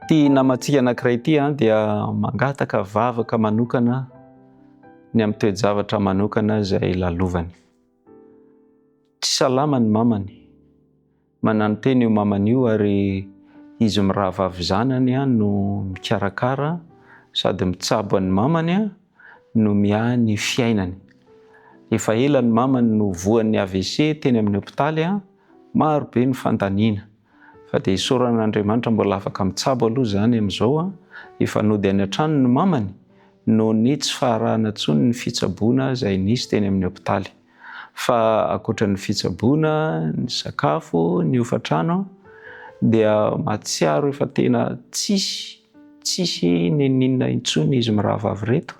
Ty namantsika anankiray ty dia mangataka vavaka manokana ny amin'ny toe-javatra manokana izay lalovany. Tsy salama ny mamany. Manano teny io mamany io ary izy mirahavavy zanany no mikarakara sady mitsabo ny mamany no miahy ny fiainany. Efa ela ny mamany no voan'ny AVC teny amin'ny hopitaly maro be ny fandaniana. Fa dia isaoran'Andriamanitra mbola afaka mitsabo aloha zany amin'izao efa nody any an-trano ny mamany noho ny tsy faharahana intsony ny fitsaboana izay nisy teny amin'ny hopitaly. Fa ankoatra ny fitsaboana, ny sakafo, ny hofa-trano dia mahatsiaro efa tena tsisy ninina intsony izy mirahavavy reto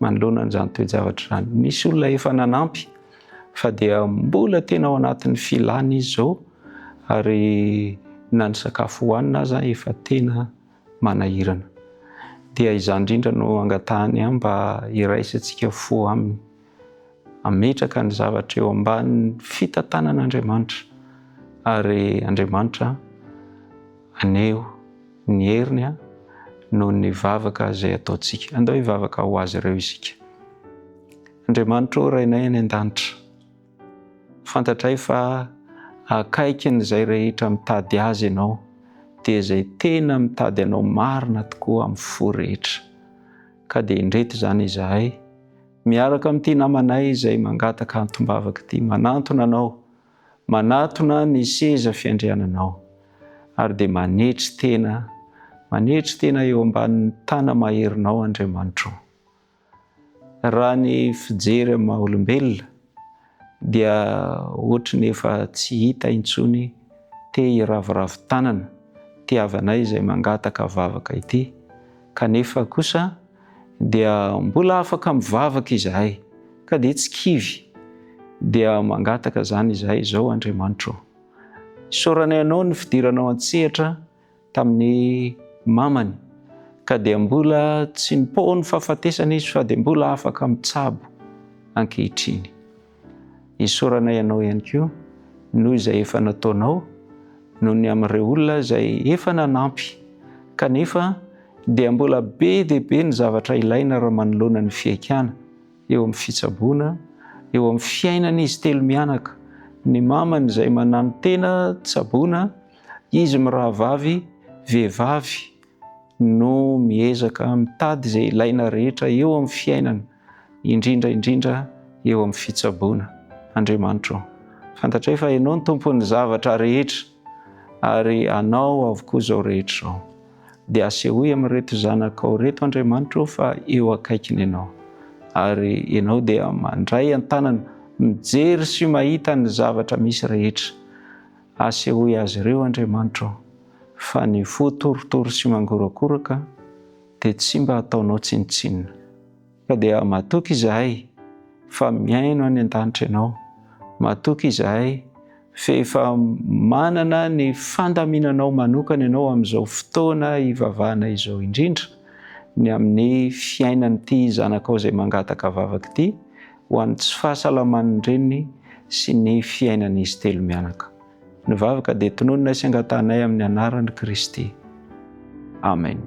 manoloana an'izany toe-javatra izany. Misy olona efa nanampy fa dia mbola tena ao anatin'ny filàny izy izao ary na ny sakafo hohanina aza efa tena manahirana. Dia izany indrindra no angatahany mba hiraisantsika fo aminy. Ametraka ny zavatra eo ambanin'ny fitantanan'Andriamanitra ary Andriamanitra aneho ny heriny noho ny vavaka izay ataontsika. Andao hivavaka ho azy ireo isika. Andriamanitra Rainay any an-danitra, fantatray fa akaikin' izay rehetra mitady azy ianao dia izay tena mitady anao marina tokoa amin'ny fo rehetra. Ka dia indreto izany izahay miaraka amin'ity namanay izay mangataka antom-bavaka ity, manantona anao, manatona ny seza fiandriananao ary dia manetry tena eo ambanin'ny tana maherinao Andriamanitra. Raha ny fijery amin'ny maha-olombelona dia ohatry efa tsy hita intsony te hiravoravo tanana ty havanay izay mangataka vavaka ity, kanefa kosa dia mbola afaka mivavaka izahay ka dia tsy kivy dia mangataka zany izahay izao Andriamanitra. Isaoranay anao ny fidiranao an-tsehatra tamin'ny mamany ka dia mbola tsy nipaony fahafatesana izy fa dia mbola afaka mitsabo ankehitriny. Isaoranay anao ihany koa noho izay efa nataonao noho ny amin'ireo olona izay efa nanampy kanefa dia mbola be dia be ny zavatra ilaina raha manoloana ny fiaikana eo amin'ny fitsaboana, eo amin'ny fiainana izy telo mianaka. Ny mamany izay manano tena tsaboana, izy mirahavavy, vehivavy no miezaka mitady izay ilaina rehetra eo amin'ny fiainana, indrindra eo amin'ny fitsaboana. Andriamanitra, fantatray fa ianao ny tompon'ny zavatra rehetra ary anao avokoa izao rehetra izao. Dia asehoy amin'ireto zanakao reto Andriamanitra fa eo akaikiny ianao ary ianao dia mandray an-tanana mijery sy mahita ny zavatra misy rehetra. Asehoy azy ireo Andriamanitra fa ny voatoritory sy mangorakoraka dia tsy mba ataonao tsinitsinina. Ka dia matoky izahay fa miaino any an-danitra ianao, matoky izahay fa efa manana ny fandaminanao manokana ianao amin'izao fotoana hivavahana izao indrindra ny amin'ny fiainan'ity zanakao izay mangataka vavaka ity ho an'ny tsy fahasalaman'ny reniny sy ny fiainan'izy telo mianaka. Ny vavaka dia tononona sy angatahnay amin'ny anaran'i Kristy. Amen.